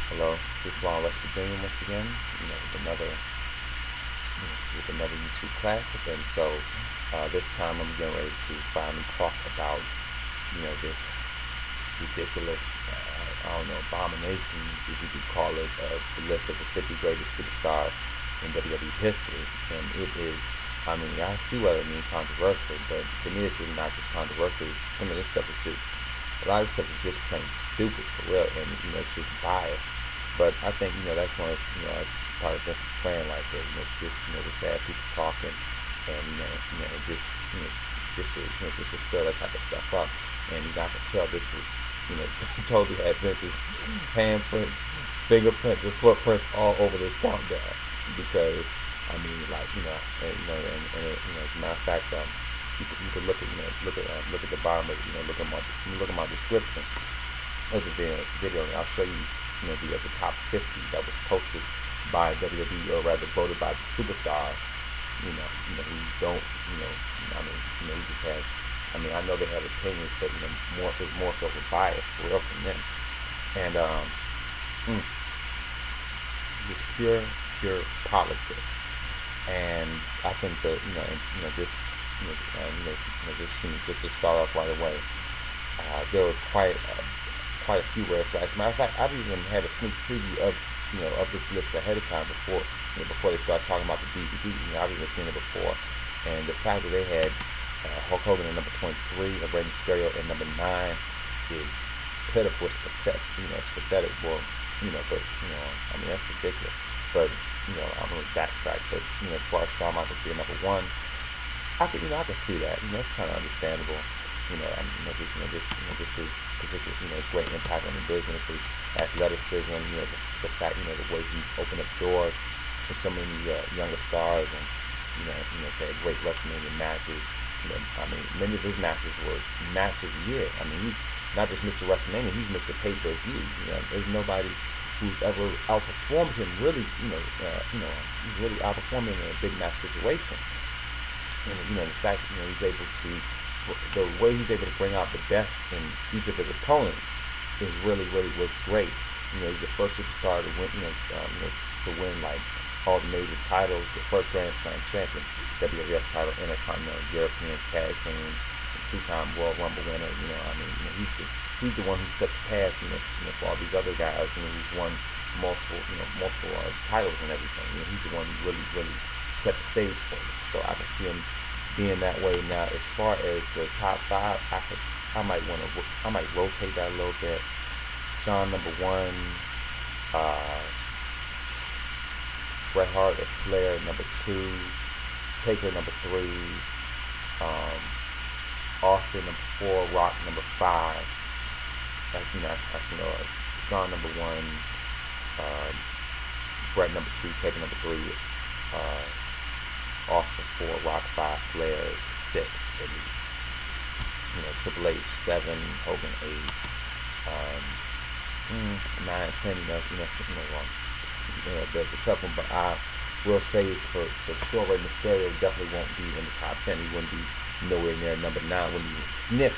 Hello, this is Ron West Virginia once again, with another YouTube classic, and so this time I'm getting ready to finally talk about, this ridiculous, I don't know, abomination, if you could call it, the list of the 50 greatest superstars in WWE history, and it is, I mean, I see what I mean controversial, but to me it's really not just controversial. Some of this stuff is just a lot of stuff is just plain stupid for real, and it's just biased. But I think that's one of that's part of this plan, like just to have people talking, and just to stir that type of stuff up. And I could tell this was totally had Vince's handprints, fingerprints, and footprints all over this countdown because I mean, like as a matter of fact, you could look at the bottom of look at my description of the video, and I'll show you the top 50 that was posted by WWE, or rather voted by the superstars. Who don't who just had. I mean, I know they had opinions, but more is more so of a bias for real from them, and mm, just pure politics. And I think that just just to start off right away, there were quite a few red flags. As a matter of fact, I've even had a sneak preview of of this list ahead of time before they start talking about the DVD. I've even seen it before, and the fact that they had Hulk Hogan at number 23, Rey Mysterio at number 9 is pitiful. It's pathetic. It's pathetic. Well, but I mean that's ridiculous. But I'm gonna backtrack. But as far as Shawn Michaels being number 1, I could see that. It's kind of understandable. I mean, this is particular, his great impact on the business, his athleticism, the fact, the way he's opened up doors for so many younger stars, and he's had great WrestleMania matches. I mean, many of his matches were match of the year. I mean, he's not just Mr. WrestleMania, he's Mr. Pay-Per-View. There's nobody who's ever outperformed him. Really, he's really outperformed him in a big match situation. And the fact he's able to, the way he's able to bring out the best in each of his opponents is really was great. He's the first superstar to win, to win like all the major titles, the first Grand Slam champion, WWF title, Intercontinental, European Tag Team, and two-time World Rumble winner. I mean, he's the one who set the path, for all these other guys, who've won multiple titles and everything. He's the one who really set the stage for it. So I can see him being that way. Now, as far as the top 5, I might rotate that a little bit. Shawn number 1, Bret Hart or Flair number 2, Taker number 3, Austin number 4, Rock number 5. Shawn number 1, Bret number 2, Taker number 3, Austin 4, Rock 5, Flair 6 at least. Triple H 7, Hogan 8, 9, 10. The tough one, but I will say for sure, Rey Mysterio definitely won't be in the top 10. He wouldn't be nowhere near number 9. Wouldn't even sniff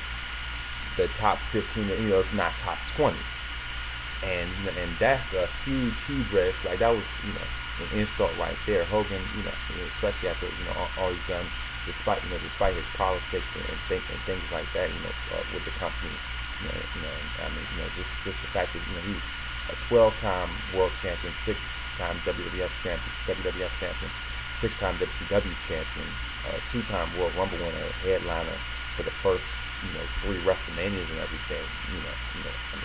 the top 15. If not top 20. And that's a huge red flag. That was an insult right there. Hogan, especially after all he's done, despite his politics and things like that, with the company, I mean, just the fact that he's a 12-time world champion, 6-time WWF champion, 6-time WCW champion, 2-time World Rumble winner, headliner for the first 3 WrestleManias and everything. I mean,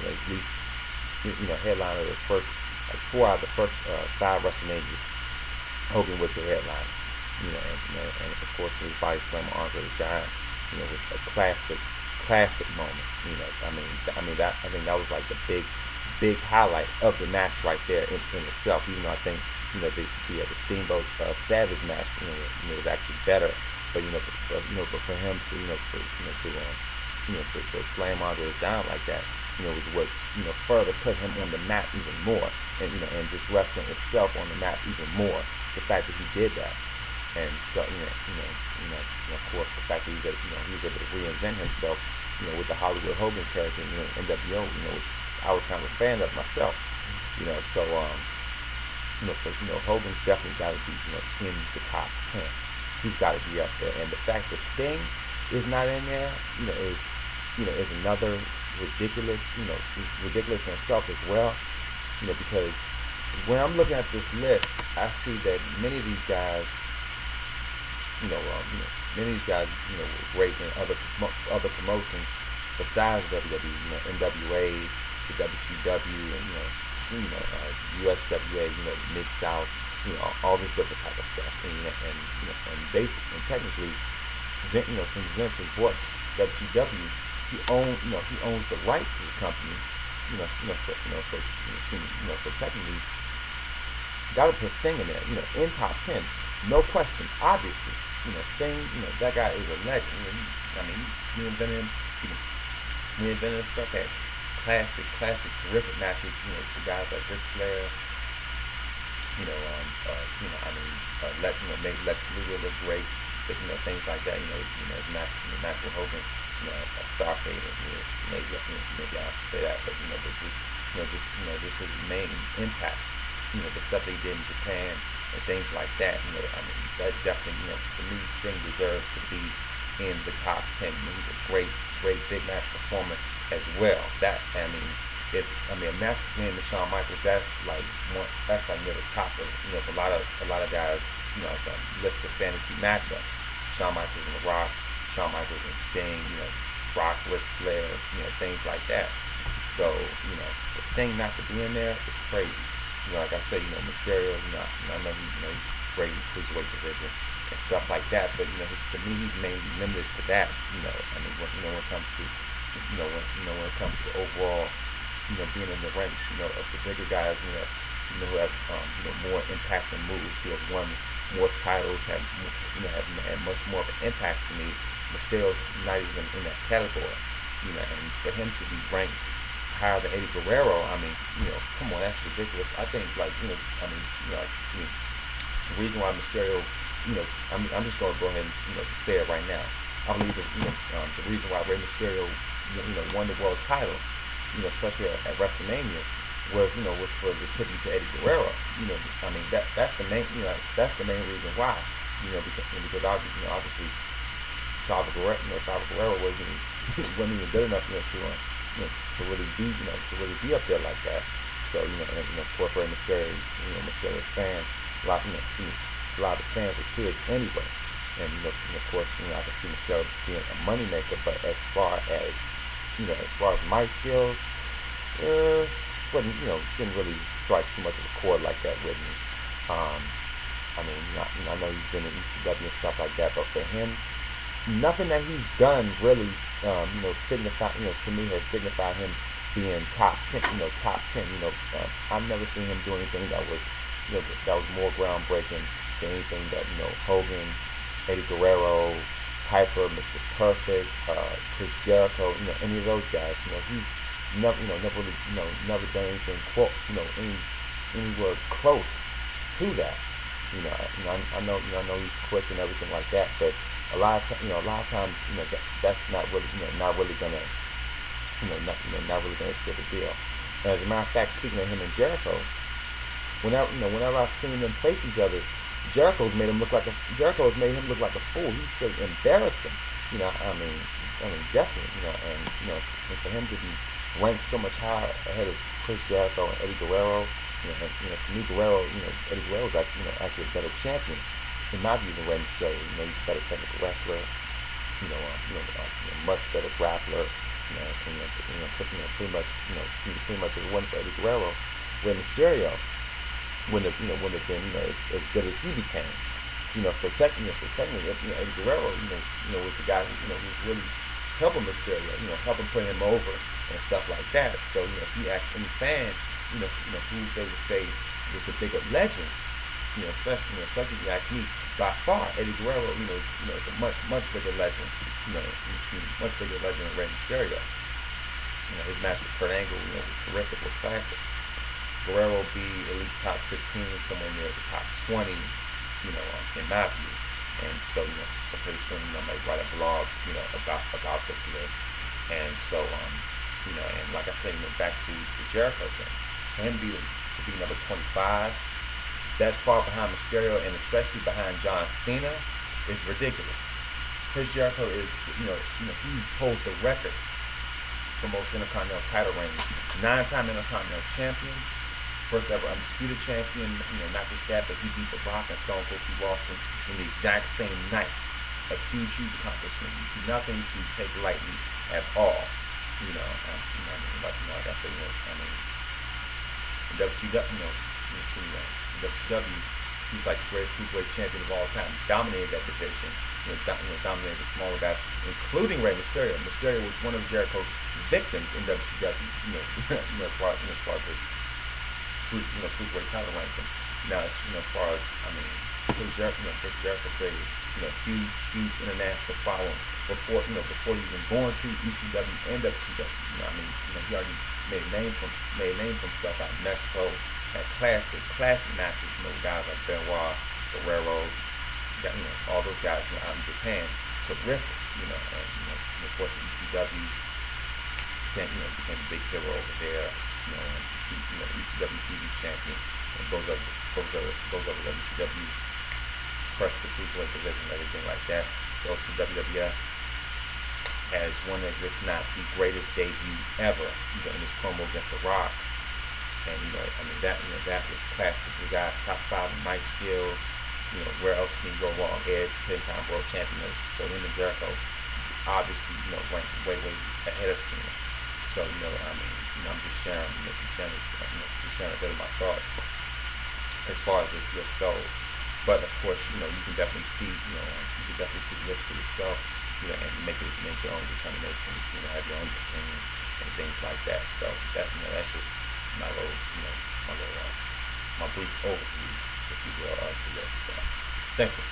at least headliner of the first, like 4 out of the first 5 WrestleManias. Hogan was the headliner. And of course his body slam on Andre the Giant, was a classic moment. I think that was like the big highlight of the match right there in itself. Even though I think the Steamboat Savage match was actually better, but but for him to slam Andre the Giant like that, was what further put him on the map even more, and just wrestling itself on the map even more. The fact that he did that. And so, of course, the fact that he was able to reinvent himself, with the Hollywood Hogan character, NWO, which I was kind of a fan of myself. So for Hogan's definitely got to be in the top 10. He's got to be up there, and the fact that Sting is not in there, is another ridiculous, is ridiculous in itself as well, because when I'm looking at this list, I see that many of these guys, many of these guys, were great in other promotions besides WWE, NWA, the WCW, and USWA, Mid South, all this different type of stuff, and basically, and technically, since Vince has bought WCW, he owns the rights to the company, so technically, got to put Sting in there, in top 10, no question, obviously, Sting, that guy is a legend. He invented stuff, had classic, terrific matches, for guys like Ric Flair, made Lex Luger look great, but, things like that, his match with Hogan, a Starcade, maybe I have to say that, but, just his main impact, the stuff they did in Japan and things like that, that definitely, for me, Sting deserves to be in the top 10. He's a great big match performer as well. A match between him and Shawn Michaels, that's like near the top of a lot of guys, list of fantasy matchups. Shawn Michaels and The Rock, Shawn Michaels and Sting, Rock, Ric Flair, things like that. So, for Sting not to be in there, it's crazy. Like I said, Mysterio, I know he's great in cruiserweight division and stuff like that, but to me, he's mainly limited to that. When it comes to, when it comes to overall, being in the ranks, of the bigger guys, who have, more impact and moves, who have won more titles, have had much more of an impact to me. Mysterio's not even in that category, and for him to be ranked higher than Eddie Guerrero, come on, that's ridiculous. I think, the reason why Mysterio, I'm just going to go ahead and, say it right now. I believe that, the reason why Rey Mysterio, won the world title, especially at WrestleMania, was for the tribute to Eddie Guerrero. That's the main, that's the main reason why, because obviously, Salvador Guerrero wasn't even good enough, to really be up there like that. So, and of course, Rey Mysterio, Mysterio's fans, a lot of his fans are kids anyway. And, of course, I can see Mysterio being a moneymaker, but as far as my skills, didn't really strike too much of a chord like that with me. I know he's been in ECW and stuff like that, but for him, nothing that he's done really, to me has signified him being top 10, top 10. I've never seen him do anything that was, that was more groundbreaking than anything that, Hogan, Eddie Guerrero, Piper, Mr. Perfect, Chris Jericho, any of those guys, he's never, never really, never done anything, anywhere close to that. I know he's quick and everything like that, but a lot of times, that's not really, not really gonna, not really gonna seal the deal. And as a matter of fact, speaking of him and Jericho, whenever I've seen them face each other, Jericho's made him look like a fool. He straight embarrassed him. Definitely, and for him to be ranked so much higher ahead of Chris Jericho and Eddie Guerrero, to me, Eddie Guerrero is actually a better champion in my view than Rey Mysterio. He's a better technical wrestler, much better grappler, pretty much, if it wasn't for Eddie Guerrero, Rey Mysterio wouldn't have been, as good as he became. So technically, Eddie Guerrero, was the guy who, was really helping Mysterio, helping put him over and stuff like that. So, if you ask any fan, who they would say was the bigger legend, especially if you ask me, by far, Eddie Guerrero, is a much bigger legend, much bigger legend than Rey Mysterio. His match with Kurt Angle, was terrific, was classic. Guerrero will be at least top 15, somewhere near the top 20, in my view. And so, so pretty soon, I might write a blog, about this list. And so, and like I said, back to the Jericho thing. For him to be number 25, that far behind Mysterio and especially behind John Cena is ridiculous. Chris Jericho is, he holds the record for most Intercontinental title reigns. 9-time Intercontinental champion, first ever undisputed champion. Not just that, but he beat The Rock and Stone Cold Steve Austin in the exact same night. A huge, huge accomplishment. It's nothing to take lightly at all. Like I said, in WCW, in WCW, he was like the greatest cruiserweight champion of all time. Dominated that division. Dominated the smaller guys, including Rey Mysterio. Mysterio was one of Jericho's victims in WCW. As far as the cruiserweight title ranking. Now, as far as Chris Jericho created huge international following before you even going to ECW and WCW. He already made a name for himself out in Mexico. Had classic matches. Guys like Benoit, Guerrero, all those guys out in Japan. Terrific. And of course in ECW, became a big hero over there. ECW TV champion, and goes over WCW, crushed the cruiserweight division and everything like that. Goes to WWF, has one of, if not the greatest debut ever, in his promo against The Rock. And that was classic. The guy's top 5 in mic skills. Where else can you go wrong? Edge, 10-time world champion. So him and Jericho obviously ranked way ahead of Cena. So I'm just sharing a bit of my thoughts as far as this list goes. But of course, you can definitely see the list for yourself, and make your own determinations. Have your own opinion and things like that. So that's just my little, my brief overview, if you will, of the list. So thank you.